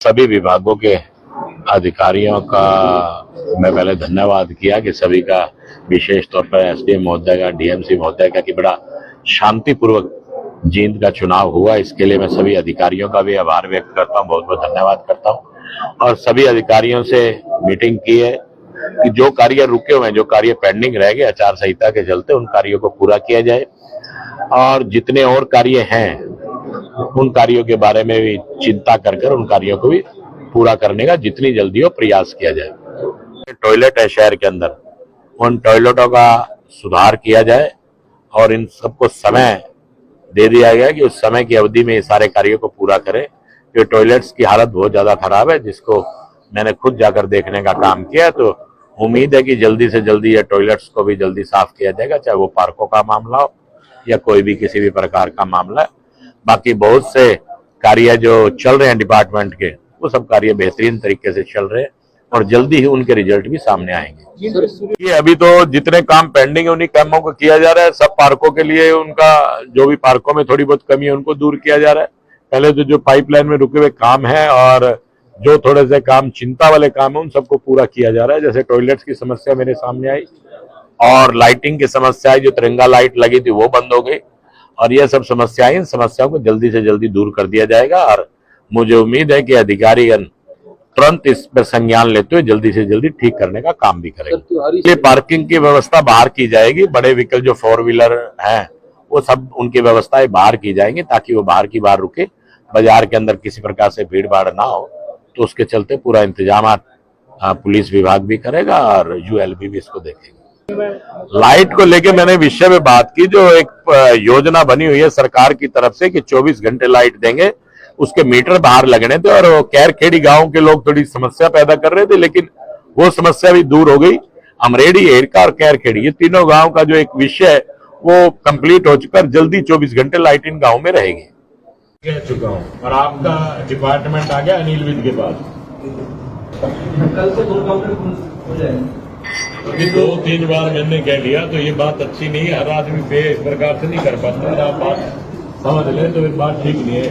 सभी विभागों के अधिकारियों का मैं पहले धन्यवाद किया कि सभी का, विशेष तौर पर एसडीएम महोदय का, डीएमसी महोदय का, कि बड़ा शांतिपूर्वक जींद का चुनाव हुआ। इसके लिए मैं सभी अधिकारियों का भी आभार व्यक्त करता हूं, बहुत बहुत धन्यवाद करता हूं। और सभी अधिकारियों से मीटिंग की है कि जो कार्य रुके हुए हैं, जो कार्य पेंडिंग रह गए आचार संहिता के चलते, उन कार्यों को पूरा किया जाए और जितने और कार्य हैं उन कार्यों के बारे में भी चिंता कर उन कार्यों को भी पूरा करने का जितनी जल्दी हो प्रयास किया जाए। टॉयलेट है शहर के अंदर, उन टॉयलेटों का सुधार किया जाए और इन सबको समय दे दिया गया कि उस समय की अवधि में ये सारे कार्यों को पूरा करें। ये टॉयलेट्स की हालत बहुत ज्यादा खराब है, जिसको मैंने खुद जाकर देखने का काम किया, तो उम्मीद है कि जल्दी से जल्दी ये टॉयलेट्स को भी जल्दी साफ किया जाएगा, चाहे वो पार्कों का मामला हो या कोई भी किसी भी प्रकार का मामला है। बाकी बहुत से कार्य जो चल रहे हैं डिपार्टमेंट के, वो सब कार्य बेहतरीन तरीके से चल रहे हैं और जल्दी ही उनके रिजल्ट भी सामने आएंगे। ये अभी तो जितने काम पेंडिंग है उन्हीं कामों को किया जा रहा है। सब पार्कों के लिए उनका, जो भी पार्कों में थोड़ी बहुत कमी है उनको दूर किया जा रहा है। पहले तो जो पाइपलाइन में रुके हुए काम है और जो थोड़े से काम चिंता वाले काम है, उन सबको पूरा किया जा रहा है। जैसे टॉयलेट्स की समस्या मेरे सामने आई और लाइटिंग की समस्या है, जो तिरंगा लाइट लगी थी वो बंद हो गई, और यह सब समस्याएं, इन समस्याओं को जल्दी से जल्दी दूर कर दिया जाएगा। और मुझे उम्मीद है कि अधिकारीगण तुरंत इस पर संज्ञान लेते हुए जल्दी से जल्दी ठीक करने का काम भी करेंगे। ये पार्किंग की व्यवस्था बाहर की जाएगी, बड़े व्हीकल जो 4 व्हीलर हैं वो सब उनकी व्यवस्थाएं बाहर की जाएंगी, ताकि वो बाहर की बाहर रुके, बाजार के अंदर किसी प्रकार से भीड़ भाड़ ना हो। तो उसके चलते पूरा इंतजाम पुलिस विभाग भी करेगा और यूएलबी भी इसको देखेगी। लाइट को लेके मैंने विषय में बात की, जो एक योजना बनी हुई है सरकार की तरफ से कि 24 घंटे लाइट देंगे, उसके मीटर बाहर लगने थे। और कैरखेड़ी गांव के लोग थोड़ी समस्या पैदा कर रहे थे, लेकिन वो समस्या भी दूर हो गई। अमरेडी, एरका और कैरखेड़ी, ये तीनों गांव का जो एक विषय है वो कंप्लीट हो चुका है। जल्दी 24 घंटे लाइट इन गाँव में रहेगी। कह चुका हूँ और आपका डिपार्टमेंट आ गया अनिल विद के पास, कल से 2 काउंटर हो जाएंगे। 2-3 बार मैंने कह लिया, तो ये बात अच्छी नहीं है। हर आदमी पे इस प्रकार से नहीं कर पाता। आप बात समझ लें तो ये बात ठीक नहीं है।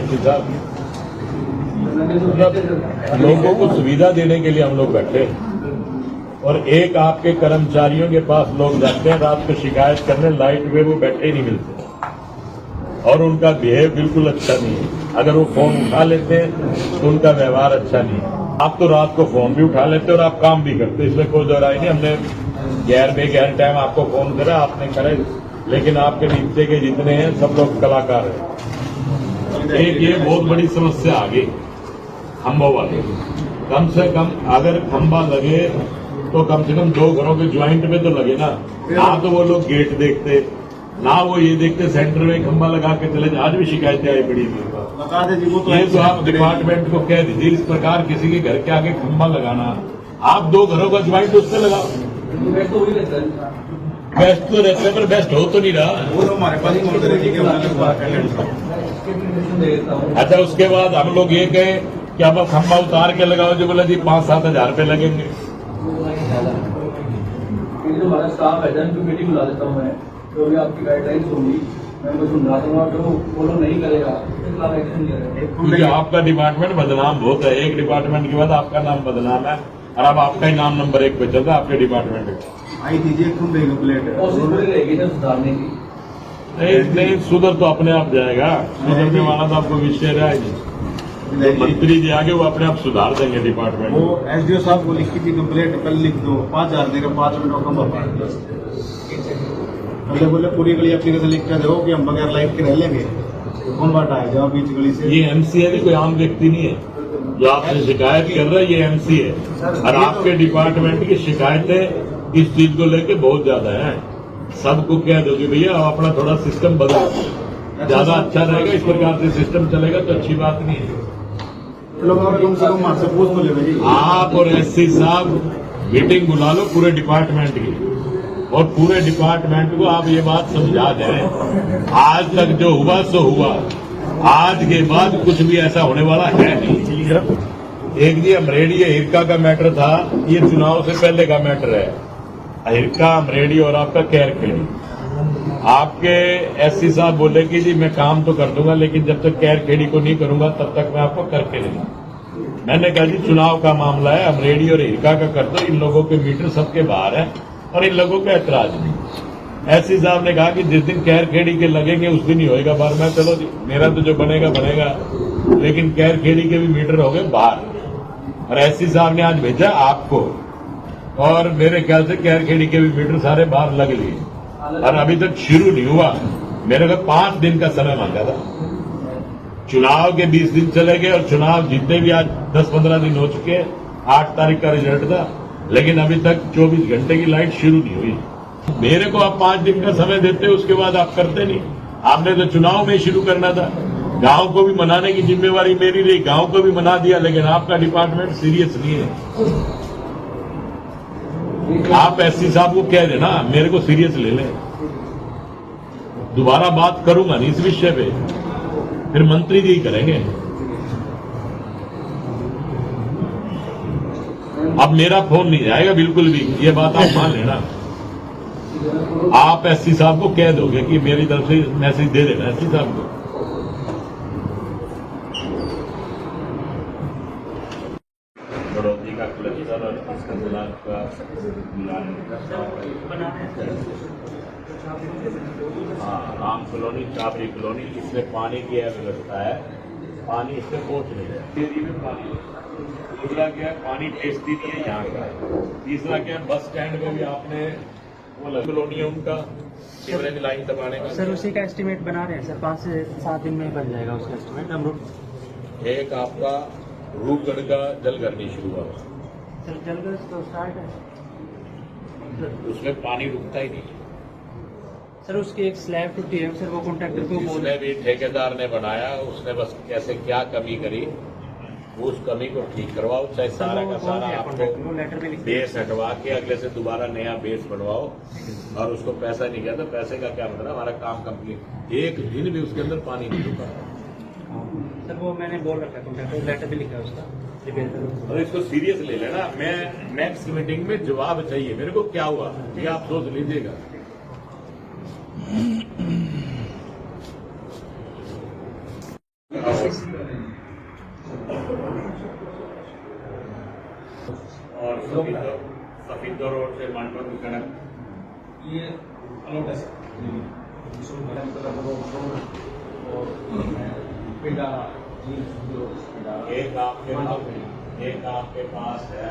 लोगों को सुविधा देने के लिए हम लोग बैठे, और एक आपके कर्मचारियों के पास लोग जाते हैं रात को शिकायत करने, लाइट में वो बैठे ही नहीं मिलते और उनका बिहेव बिल्कुल अच्छा नहीं है। अगर वो फोन उठा लेते हैं तो उनका व्यवहार अच्छा नहीं है। आप तो रात को फोन भी उठा लेते और आप काम भी करते, इसमें कोई दोहराई नहीं। हमने गैर टाइम आपको फोन करा, आपने करे, लेकिन आपके नीचे के जितने हैं सब लोग कलाकार हैं। एक ये बहुत बड़ी समस्या आ गई खंभों वाले। कम से कम अगर खंभा लगे तो कम से कम 2 घरों के ज्वाइंट में तो लगे ना। तो वो लोग गेट देखते ना, वो ये देखते सेंटर में खंभा लगा के चले। आज भी शिकायतें आई बड़ी ये तो आप डिपार्टमेंट को कह दीजिए, इस प्रकार किसी के घर के आगे खंभा लगाना, आप 2 घरों का ज्वाइंट उससे लगाओ। बेस्ट तो रहता है, पर बेस्ट हो तो नहीं रहा। अच्छा, उसके बाद हम लोग ये कहें कि अब खंभा उतार के लगाओ, जो बोला जी 5-7 हजार रुपये लगेंगे। हमारा स्टाफ है, जन मीटिंग बुला देता हूँ मैं, जो भी आपकी गाइडलाइंस होगी मैं उनको सुना दूंगा, तो फॉलो नहीं करेगा क्योंकि आपका डिपार्टमेंट बदनाम बहुत है। एक डिपार्टमेंट के बाद आपका नाम बदनाम है, और अब आपका ही नाम नंबर 1 पे चलता है आपके डिपार्टमेंट का। आई दीजिए कंप्लेंट रहेगी ना सुधारने की। नहीं, सुधर तो अपने आप जाएगा। सुधरने वाला तो आपको विषय रहेगी। मंत्री जी आगे वो अपने आप सुधार देंगे डिपार्टमेंट। वो एसडीओ साहब को लिखी थी कंप्लेंट, कल लिख दो, 5000 देगा, 5 मिनट का पहले बोले पूरी गली एप्लीकेशन लिख के दो कि हम बगैर लाइट के रह लेंगे। तो कौन बात आए जाओ बीच गली से। ये एमसी है, कोई आम व्यक्ति नहीं है जो आपसे शिकायत कर रहा है। ये एमसी है, और आपके डिपार्टमेंट की शिकायतें इस चीज को लेके बहुत ज्यादा है। सबको कह दो कि भैया आप अपना थोड़ा सिस्टम बदलो, ज्यादा अच्छा रहेगा। इस प्रकार से सिस्टम चलेगा तो अच्छी बात नहीं है। आप और एससी साहब मीटिंग बुला लो पूरे डिपार्टमेंट की, और पूरे डिपार्टमेंट को आप ये बात समझा दें, आज तक जो हुआ सो हुआ, आज के बाद कुछ भी ऐसा होने वाला है नहीं। एक जी अमरेडी हिरका का मैटर था, ये चुनाव से पहले का मैटर है। हिरका, अमरेडी और आपका कैरखेड़ी। आपके एससी साहब बोले कि जी मैं काम तो कर दूंगा, लेकिन जब तक कैरखेड़ी को नहीं करूंगा तब तक मैं आपको करके नहीं। मैंने कहा जी चुनाव का मामला है, हम रेडी और हिरका का कर दो, इन लोगों के मीटर सबके बाहर है और इन लोगों का ऐतराज नहीं। एससी साहब ने कहा कि जिस दिन कैर खेड़ी के लगेंगे उस दिन ही होएगा बाहर। मैं चलो जी, मेरा तो जो बनेगा बनेगा, लेकिन कैर खेड़ी के भी मीटर हो गए बाहर और एससी साहब ने आज भेजा आपको, और मेरे ख्याल से कैर खेड़ी के भी मीटर सारे बाहर लग लिए और अभी तक शुरू नहीं हुआ। मेरे को 5 दिन का समय मांगा था। चुनाव के 20 दिन चले गए और चुनाव जीतने भी आज 10-15 दिन हो चुके हैं। 8 तारीख का रिजल्ट था, लेकिन अभी तक 24 घंटे की लाइट शुरू नहीं हुई। मेरे को आप 5 दिन का समय देते, उसके बाद आप करते नहीं। आपने तो चुनाव में शुरू करना था। गांव को भी मनाने की जिम्मेवारी मेरी रही, गांव को भी मना दिया, लेकिन आपका डिपार्टमेंट सीरियस नहीं है। आप एससी साहब को कह देना मेरे को सीरियस ले ले। दोबारा बात करूंगा नहीं इस विषय पे, फिर मंत्री जी करेंगे। अब मेरा फोन नहीं जाएगा बिल्कुल भी, ये बात आप मान लेना। आप एससी साहब को कह दोगे कि मेरी तरफ से मैसेज दे देना एससी साहब को। बढ़ोतरी का क्लस्टर और इसका जिला का राम कॉलोनी, चाबरी कॉलोनी, इसमें पानी की व्यवस्था है, पानी इसमें पहुंच नहीं है। तेरी में पानी, दूसरा क्या है, पानी टेस्टी नहीं है यहाँ का। तीसरा क्या है, बस स्टैंड में भी आपने वो कॉलोनी है उनका सीवरेज लाइन दबाने का। सर उसी का एस्टीमेट बना रहे हैं सर, 5 से 7 दिन में ही बन जाएगा उसका एस्टीमेट। हम एक आपका रूपगढ़ का जलघर नहीं शुरू हुआ, सर जलघर तो स्टार्ट है उसमें पानी रुकता ही नहीं। सर। उसकी एक स्लैब टूटी है सर, वो कॉन्ट्रैक्टर को बोल उसने भी ठेकेदार ने बनाया, उसने बस कैसे क्या कमी करी उस कमी को ठीक करवाओ, चाहे सारा का सारा आपको लेटर में लिख बेस हटवा के अगले से दोबारा नया बेस बनवाओ, और उसको पैसा नहीं गया तो पैसे का क्या मतलब, हमारा काम कंप्लीट। एक दिन भी उसके अंदर पानी नहीं रुका। सर वो मैंने बोल रखा है कॉन्ट्रैक्टर, लेटर भी लिखा है उसका, रिपेयर करो। और इसको सीरियस ले लेना। मैं नेक्स्ट मीटिंग में जवाब चाहिए मेरे को, क्या हुआ ये आप सोच लीजिएगा। और सफीद रोड से मांडवा की सड़क ये अलॉट है सर। एक आपके पास है।